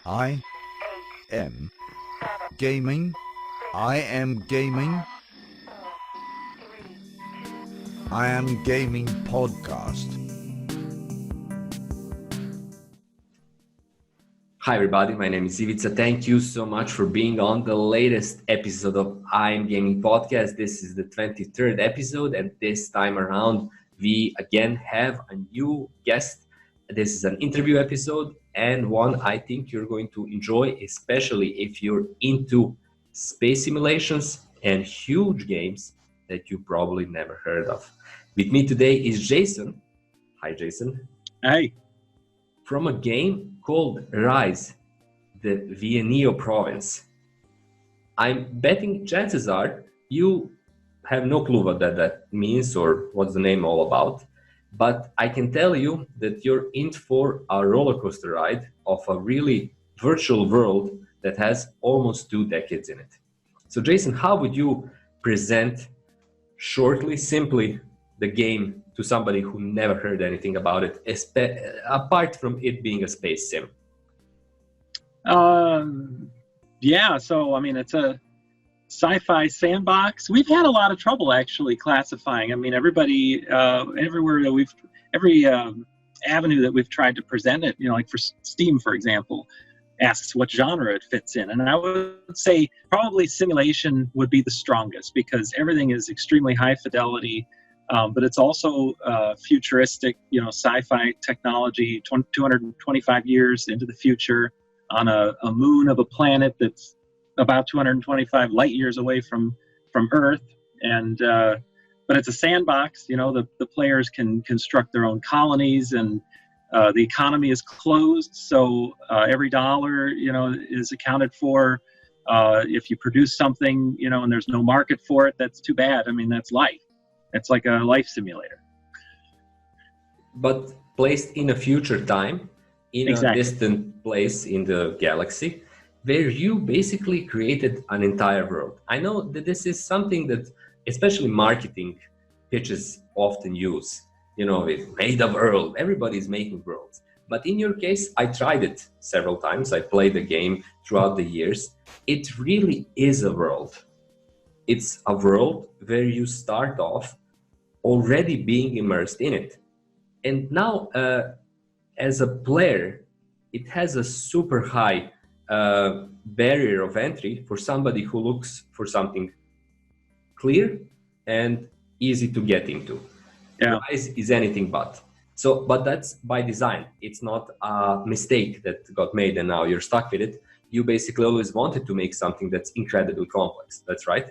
I am gaming. I am gaming. I am gaming podcast. Hi everybody, my name is Ivica. Thank you so much for being on the latest episode of I'm Gaming Podcast. This is the 23rd episode, and this time around we again have a new guest. This is an interview episode and one I think you're going to enjoy, especially if you're into space simulations and huge games that you probably never heard of. With me today is Jason. Hi Jason. Hey. From a game called Rise, the Vieneo Province. I'm betting chances are you have no clue what that means or what's the name all about, but I can tell you that you're in for a roller coaster ride of a really virtual world that has almost 2 decades in it. So Jason, how would you present shortly, simply, the game to somebody who never heard anything about it, apart from it being a space sim? Yeah, so I mean, it's a sci-fi sandbox. We've had a lot of trouble actually classifying. I mean, everybody, everywhere that every avenue that we've tried to present it, like for Steam, for example, asks what genre it fits in. And I would say probably simulation would be the strongest because everything is extremely high fidelity. But it's also futuristic, sci-fi technology, 225 years into the future on a moon of a planet that's about 225 light years away from Earth. And but it's a sandbox. The players can construct their own colonies, and the economy is closed. So every dollar, is accounted for. If you produce something, and there's no market for it, that's too bad. I mean, that's life. It's like a life simulator. But placed in a future time, in a distant place in the galaxy, where you basically created an entire world. I know that this is something that especially marketing pitches often use. We've made a world, everybody's making worlds. But in your case, I tried it several times. I played the game throughout the years. It really is a world. It's a world where you start off already being immersed in it. And now, as a player, it has a super high barrier of entry for somebody who looks for something clear and easy to get into. Yeah. Rise is anything but. But that's by design. It's not a mistake that got made and now you're stuck with it. You basically always wanted to make something that's incredibly complex. That's right?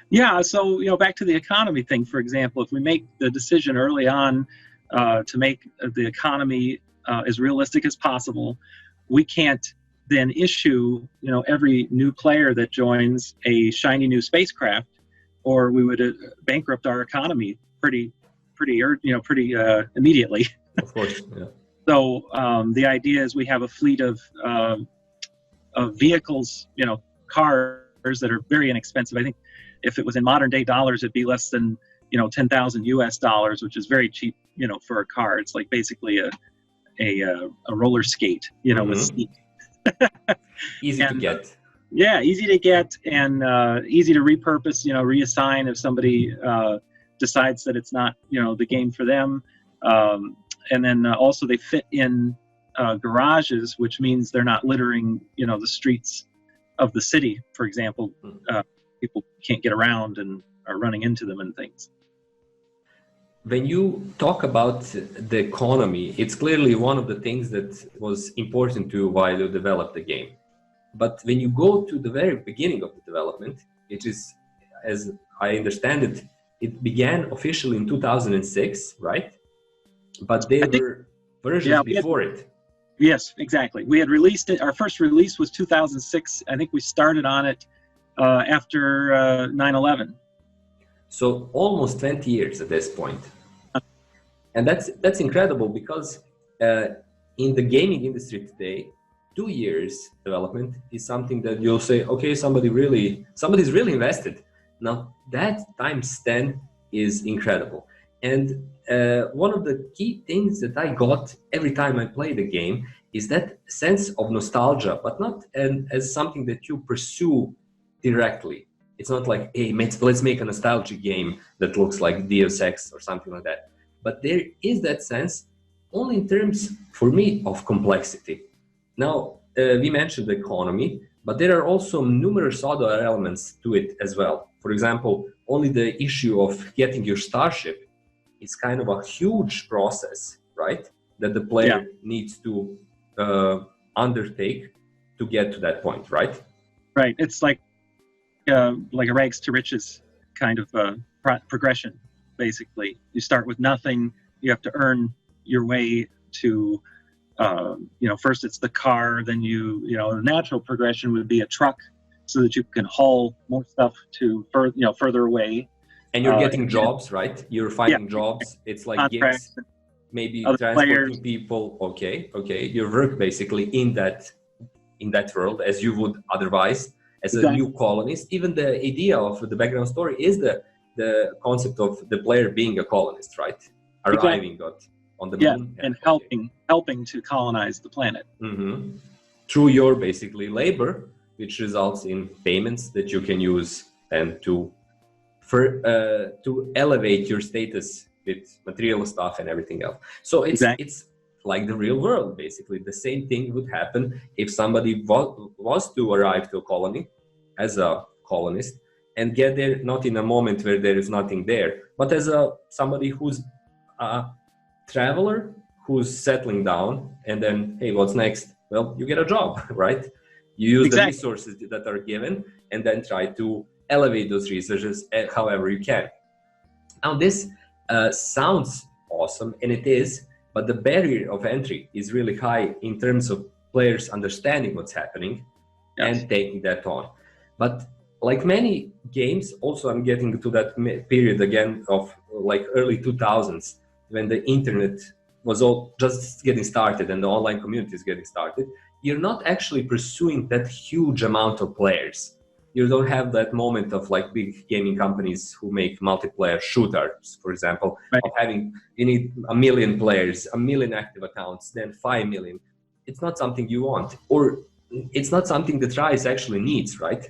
Yeah, so back to the economy thing, for example, if we make the decision early on to make the economy as realistic as possible, we can't then issue every new player that joins a shiny new spacecraft, or we would bankrupt our economy pretty immediately. Of course. Yeah. So the idea is we have a fleet of vehicles, cars that are very inexpensive. I think if it was in modern day dollars, it'd be less than, 10,000 US dollars, which is very cheap, for a car. It's like basically a roller skate, with seat. Easy to get. Yeah, easy to get and easy to repurpose, reassign if somebody decides that it's not, the game for them. And then also they fit in garages, which means they're not littering, the streets of the city, for example. People can't get around and are running into them and things. When you talk about the economy, it's clearly one of the things that was important to you while you developed the game. But when you go to the very beginning of the development, it is, as I understand it, it began officially in 2006, right? But there were versions before it. Yes, exactly. We had released it. Our first release was 2006. I think we started on it after 9/11. So almost 20 years at this point. And that's incredible because in the gaming industry today, 2 years development is something that you'll say, okay, somebody's really invested. Now that times 10 is incredible. And one of the key things that I got every time I play the game is that sense of nostalgia, but not as something that you pursue directly. It's not like, hey, let's make a nostalgic game that looks like Deus Ex or something like that. But there is that sense only in terms, for me, of complexity. Now, we mentioned the economy, but there are also numerous other elements to it as well. For example, only the issue of getting your starship is kind of a huge process, right? That the player needs to undertake to get to that point, right? Right. It's like a rags to riches kind of progression, basically. You start with nothing. You have to earn your way to, first it's the car, then the natural progression would be a truck so that you can haul more stuff to further away. And you're getting jobs, right? You're finding jobs. It's like gigs, maybe transporting people. Okay. You work basically in that world as you would otherwise as a new colonist. Even the idea of the background story is the concept of the player being a colonist, right? Arriving on the moon and helping to colonize the planet through your basically labor, which results in payments that you can use and to elevate your status with material stuff and everything else. So it's like the real world, basically. The same thing would happen if somebody was to arrive to a colony as a colonist and get there not in a moment where there is nothing there, but as somebody who's a traveler who's settling down, and then, hey, what's next? Well, you get a job, right? You use the resources that are given and then try to elevate those resources however you can. Now, this sounds awesome, and it is, but the barrier of entry is really high in terms of players understanding what's happening and taking that on. But like many games, also I'm getting to that period again of like early 2000s when the internet was all just getting started and the online community is getting started. You're not actually pursuing that huge amount of players. You don't have that moment of like big gaming companies who make multiplayer shooters, for example, of having, you need 1 million players, 1 million active accounts, then 5 million. It's not something you want, or it's not something that Rise actually needs, right?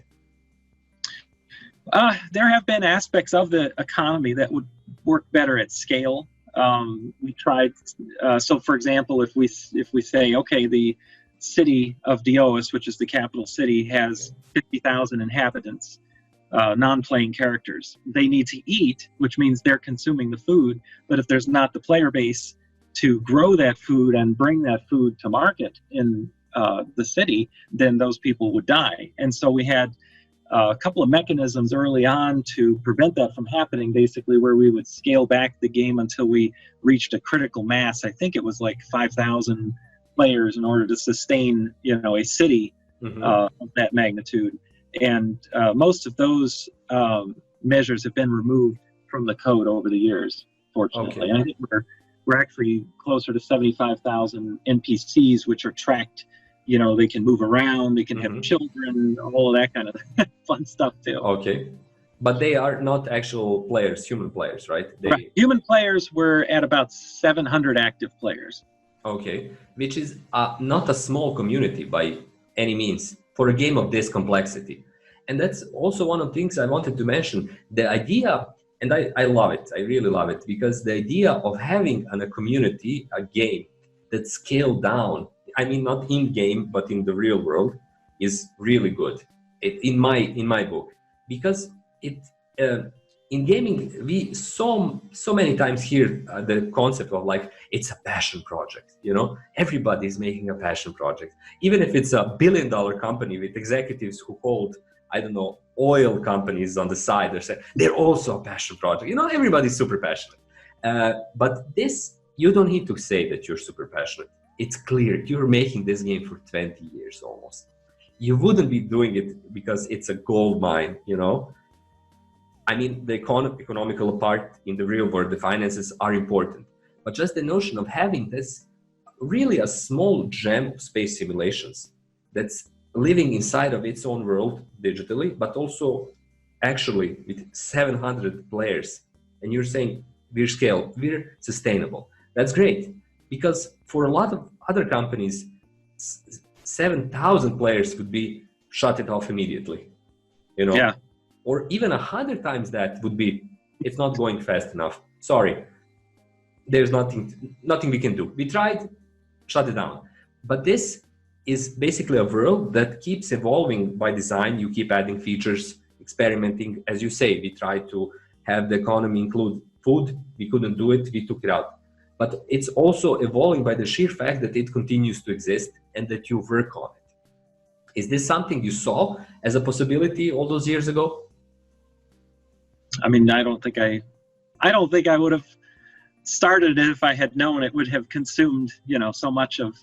There have been aspects of the economy that would work better at scale. We tried, so for example, if we say, okay, the city of Dubost, which is the capital city, has 50,000 inhabitants, non-playing characters. They need to eat, which means they're consuming the food. But if there's not the player base to grow that food and bring that food to market in the city, then those people would die. And so we had a couple of mechanisms early on to prevent that from happening, basically, where we would scale back the game until we reached a critical mass. I think it was like 5,000 players in order to sustain, a city of that magnitude. And most of those measures have been removed from the code over the years, fortunately. And I think we're actually closer to 75,000 NPCs, which are tracked. They can move around, they can have children, all of that kind of fun stuff too. Okay. But they are not actual players, human players, right? Right. Human players were at about 700 active players. Okay. Which is not a small community by any means for a game of this complexity. And that's also one of the things I wanted to mention. The idea, and I love it, I really love it, because the idea of having a community, a game that's scaled down, I mean, not in game, but in the real world, is really good. In my book, because in gaming we so many times hear the concept of like it's a passion project. Everybody's making a passion project, even if it's $1 billion company with executives who hold, I don't know, oil companies on the side. They're also a passion project. Everybody's super passionate. But this, you don't need to say that you're super passionate. It's clear you're making this game for 20 years almost. You wouldn't be doing it because it's a gold mine, I mean, the economical part in the real world, the finances are important. But just the notion of having this really a small gem of space simulations that's living inside of its own world digitally, but also actually with 700 players. And you're saying, we're scale, we're sustainable. That's great, because for a lot of other companies, 7,000 players would be shut it off immediately, you know, Yeah. or even 100 times that would be, it's not going fast enough. Sorry, there's nothing we can do. We tried, shut it down. But this is basically a world that keeps evolving by design. You keep adding features, experimenting. As you say, we tried to have the economy include food. We couldn't do it. We took it out. But it's also evolving by the sheer fact that it continues to exist and that you work on it. Is this something you saw as a possibility all those years ago? I mean, I don't think I would have started it if I had known it would have consumed, so much of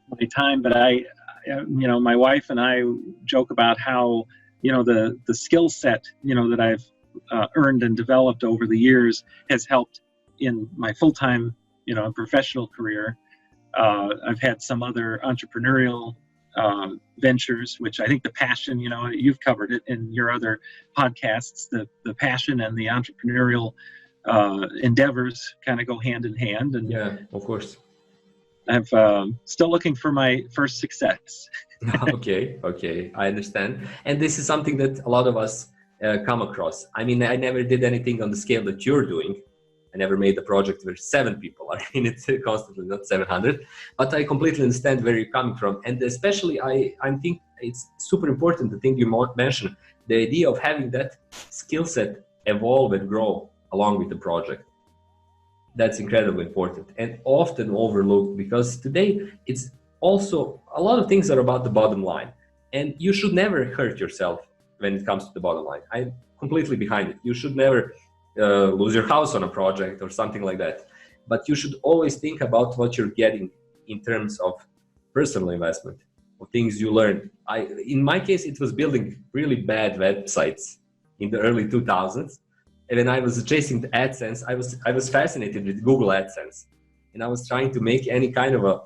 my time. But my wife and I joke about how, the skill set, that I've earned and developed over the years has helped in my full-time, professional career. I've had some other entrepreneurial ventures, which I think the passion, you've covered it in your other podcasts, the passion and the entrepreneurial endeavors kind of go hand in hand. And yeah, of course. I'm still looking for my first success. Okay, I understand. And this is something that a lot of us come across. I mean, I never did anything on the scale that you're doing. I never made a project with 7 people. I mean, it's constantly not 700, but I completely understand where you're coming from. And especially, I think it's super important, the thing you mentioned, the idea of having that skill set evolve and grow along with the project. That's incredibly important and often overlooked, because today it's also a lot of things are about the bottom line, and you should never hurt yourself when it comes to the bottom line. I'm completely behind it. You should never lose your house on a project or something like that, but you should always think about what you're getting in terms of personal investment, of things you learned. In my case, it was building really bad websites in the early 2000s. And when I was chasing the AdSense, I was fascinated with Google AdSense, and I was trying to make any kind of a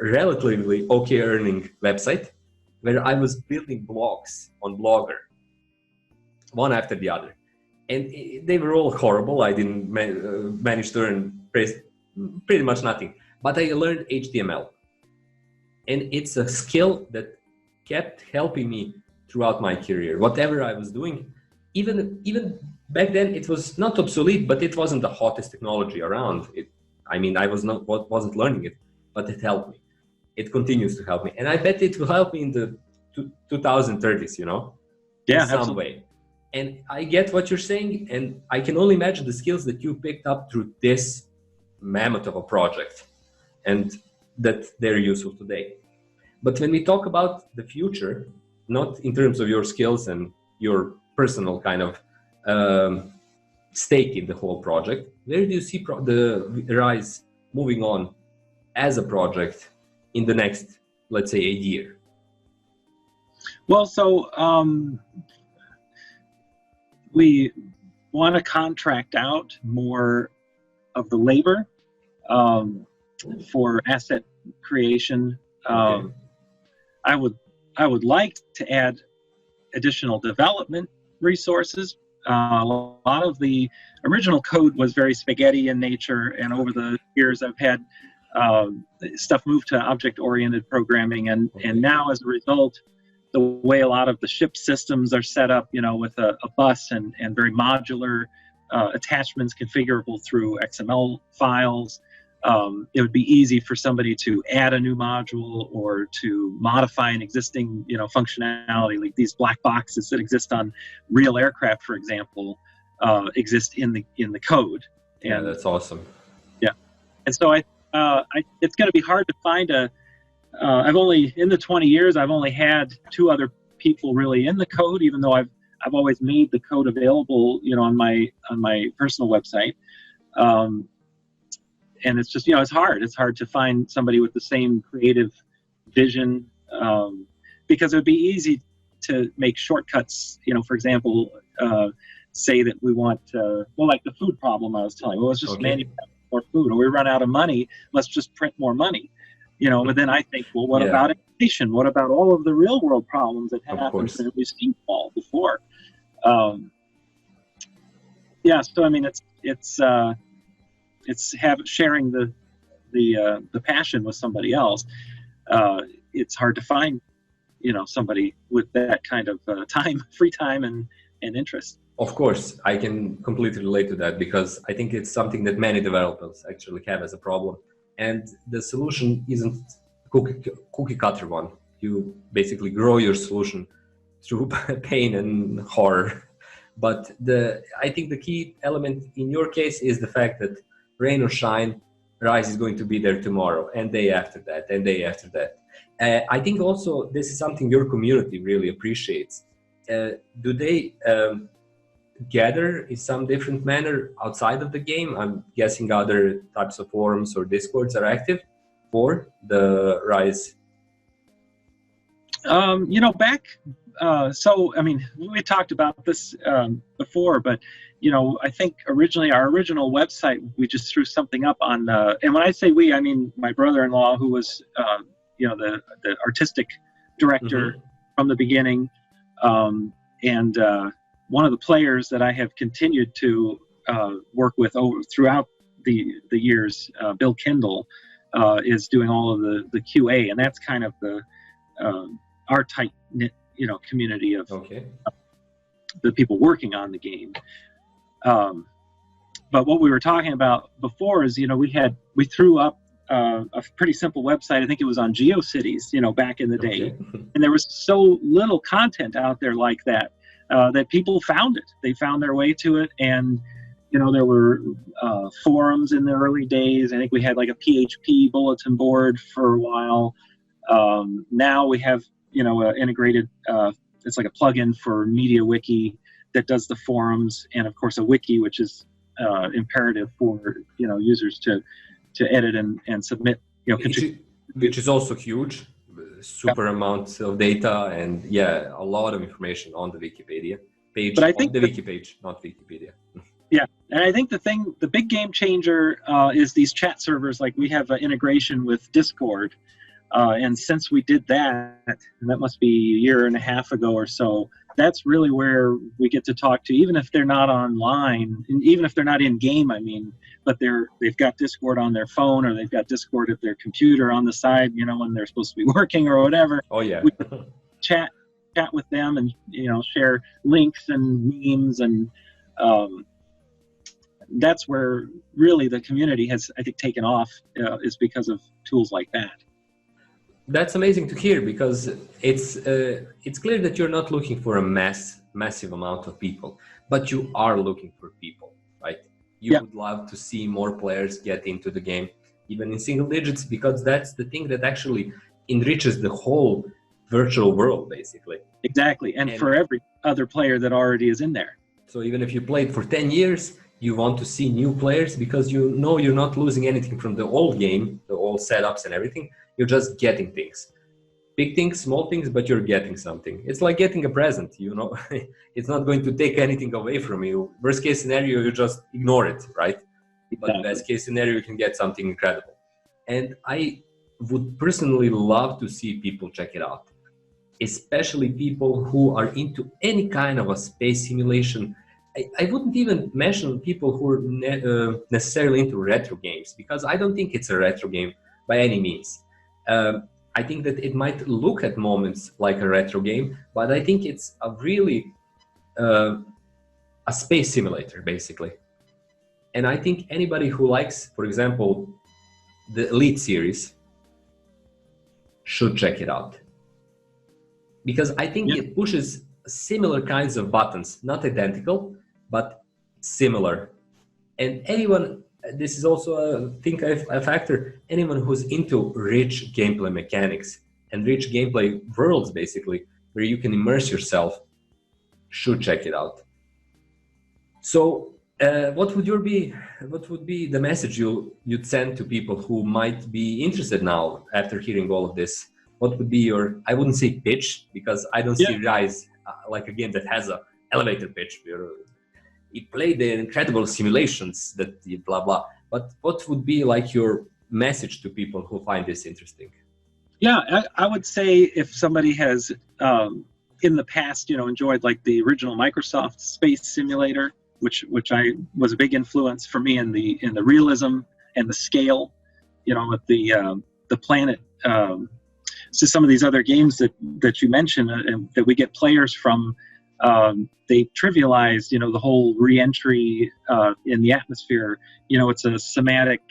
relatively okay earning website where I was building blogs on Blogger, one after the other. And they were all horrible. I didn't manage to earn pretty much nothing. But I learned HTML. And it's a skill that kept helping me throughout my career. Whatever I was doing, even back then, it was not obsolete, but it wasn't the hottest technology around. I wasn't learning it, but it helped me. It continues to help me. And I bet it will help me in the 2030s, Yeah, in some way. And I get what you're saying, and I can only imagine the skills that you picked up through this mammoth of a project, and that they're useful today. But when we talk about the future, not in terms of your skills and your personal kind of stake in the whole project, where do you see the Rise moving on as a project in the next, let's say, a year? Well, so we want to contract out more of the labor for asset creation. Okay. I would like to add additional development resources. A lot of the original code was very spaghetti in nature, and over the years I've had stuff moved to object-oriented programming, and now as a result, the way a lot of the ship systems are set up, with a bus and very modular attachments configurable through XML files, it would be easy for somebody to add a new module or to modify an existing, functionality. Like these black boxes that exist on real aircraft, for example, exist in the code. And yeah, that's awesome. Yeah, and so it's going to be hard to find I've only, in the 20 years, I've only had 2 other people really in the code, even though I've always made the code available, on my personal website. And it's just, it's hard. It's hard to find somebody with the same creative vision, because it would be easy to make shortcuts. For example, say that we want, like the food problem I was telling you, let's just manufacture more food, or we run out of money, let's just print more money. But then I think, well, what about inflation? What about all of the real world problems that happen that we've seen fall before? So I mean, it's sharing the passion with somebody else. It's hard to find, somebody with that kind of free time and interest. Of course, I can completely relate to that, because I think it's something that many developers actually have as a problem. And the solution isn't cookie cutter one. You basically grow your solution through pain and horror. But I think the key element in your case is the fact that rain or shine, Rise is going to be there tomorrow, and day after that, and day after that. I think also this is something your community really appreciates. Do they gather in some different manner outside of the game? I'm guessing other types of forums or discords are active for the Rise. We talked about this before, but I think our original website, we just threw something up on, and when I say we, I mean my brother-in-law, who was the artistic director from the beginning, and one of the players that I have continued to work with throughout the years, Bill Kindle, is doing all of the QA, and that's kind of our tight-knit community of the people working on the game. But what we were talking about before is, we threw up a pretty simple website. I think it was on GeoCities, back in the day, and there was so little content out there like that. That people found it. They found their way to it, and there were forums in the early days. I think we had like a PHP bulletin board for a while. Now we have an integrated. It's like a plugin for MediaWiki that does the forums, and of course a wiki, which is imperative for users to edit and submit. Which is also huge. Super amounts of data and a lot of information on the Wikipedia page. But I think the wiki page, not Wikipedia. Yeah, and I think the big game changer is these chat servers. Like we have an integration with Discord, and since we did that, and that must be a year and a half ago or so, that's really where we get to talk to, even if they're not online, and even if they're not in game. I mean, but they've got Discord on their phone, or they've got Discord at their computer on the side, when they're supposed to be working or whatever. Oh yeah. We chat with them and share links and memes, and that's where really the community has, I think, taken off, is because of tools like that. That's amazing to hear, because it's clear that you're not looking for a massive amount of people, but you are looking for people, right? You would love to see more players get into the game, even in single digits, because that's the thing that actually enriches the whole virtual world, basically. Exactly, and for every other player that already is in there. So even if you played for 10 years, you want to see new players, because you're not losing anything from the old game, the old setups and everything. You're just getting things. Big things, small things, but you're getting something. It's like getting a present, It's not going to take anything away from you. Worst case scenario, you just ignore it, right? But best case scenario, you can get something incredible. And I would personally love to see people check it out, especially people who are into any kind of a space simulation. I wouldn't even mention people who are necessarily into retro games, because I don't think it's a retro game by any means. I think that it might look at moments like a retro game, but I think it's a really a space simulator, basically. And I think anybody who likes, for example, the Elite series should check it out. Because I think it pushes similar kinds of buttons, not identical, but similar. And anyone, this is also a factor, anyone who's into rich gameplay mechanics and rich gameplay worlds, basically, where you can immerse yourself, should check it out. So what would be the message you'd send to people who might be interested now after hearing all of this? What would be your, I wouldn't say pitch, because I don't see Rise like a game that has a elevator pitch where you play the incredible simulations that blah blah. But what would be like your message to people who find this interesting? Yeah, I would say if somebody has in the past, enjoyed like the original Microsoft Space Simulator, which I was a big influence for me in the realism and the scale, with the planet. So some of these other games that you mentioned that we get players from, they trivialize, the whole re-entry in the atmosphere. It's a somatic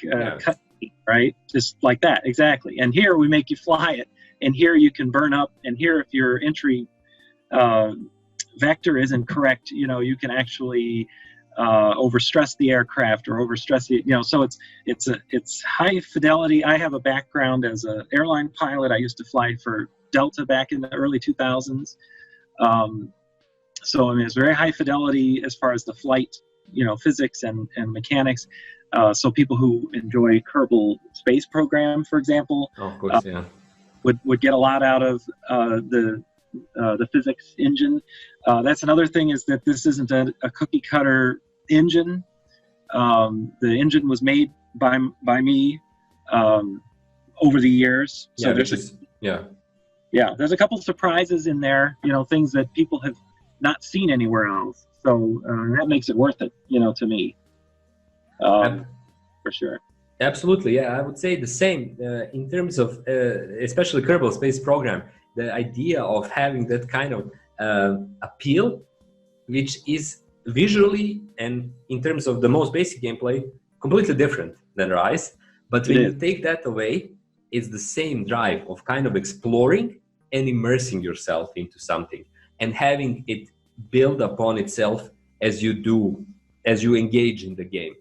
cut, right? Just like that, exactly. And here we make you fly it, and here you can burn up, and here if your entry vector isn't correct, you can actually overstress the aircraft or overstress the, so it's high fidelity. I have a background as an airline pilot. I used to fly for Delta back in the early 2000s. So it's very high fidelity as far as the flight, physics and mechanics. So people who enjoy Kerbal Space Program, for example, of course, would get a lot out of the physics engine. That's another thing, is that this isn't a cookie cutter engine. The engine was made by me over the years. So there's a couple suprises in there, things that people have not seen anywhere else. So that makes it worth it, to me. For sure. Absolutely, yeah. I would say the same in terms of especially Kerbal Space Program. The idea of having that kind of appeal, which is visually and in terms of the most basic gameplay completely different than Rise. But when you take that away, it's the same drive of kind of exploring and immersing yourself into something and having it build upon itself as you engage in the game.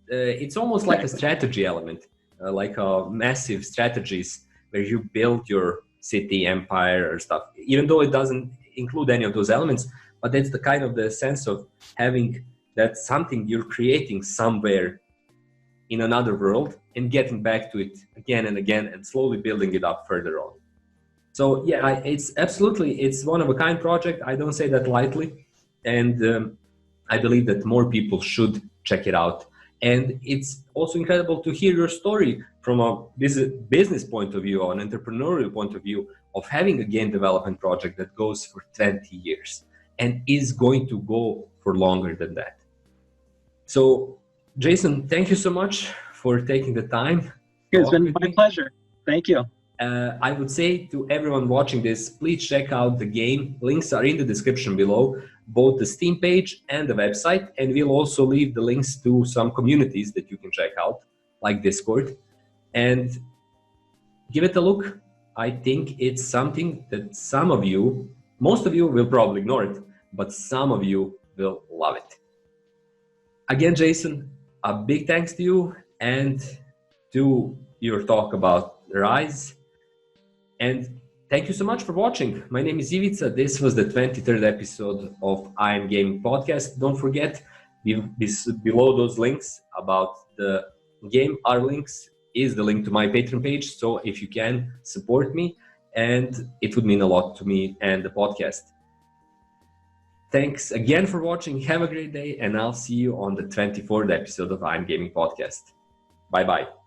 It's almost like a strategy element, like massive strategies where you build your city, empire, or stuff, even though it doesn't include any of those elements. But that's the kind of the sense of having that something you're creating somewhere in another world and getting back to it again and again and slowly building it up further on. So yeah, it's one of a kind project. I don't say that lightly, and I believe that more people should check it out. And it's also incredible to hear your story from a business point of view, an entrepreneurial point of view, of having a game development project that goes for 20 years and is going to go for longer than that. So, Jason, thank you so much for taking the time. It's been my pleasure. Thank you. I would say to everyone watching this, please check out the game. Links are in the description below, both the Steam page and the website. And we'll also leave the links to some communities that you can check out, like Discord. And give it a look. I think it's something that most of you will probably ignore it, but some of you will love it. Again, Jason, a big thanks to you and to your talk about Rise. And thank you so much for watching. My name is Ivica. This was the 23rd episode of I Am Gaming Podcast. Don't forget, below those links about the game, our links is the link to my Patreon page. So if you can, support me, and it would mean a lot to me and the podcast. Thanks again for watching. Have a great day, and I'll see you on the 24th episode of I Am Gaming Podcast. Bye-bye.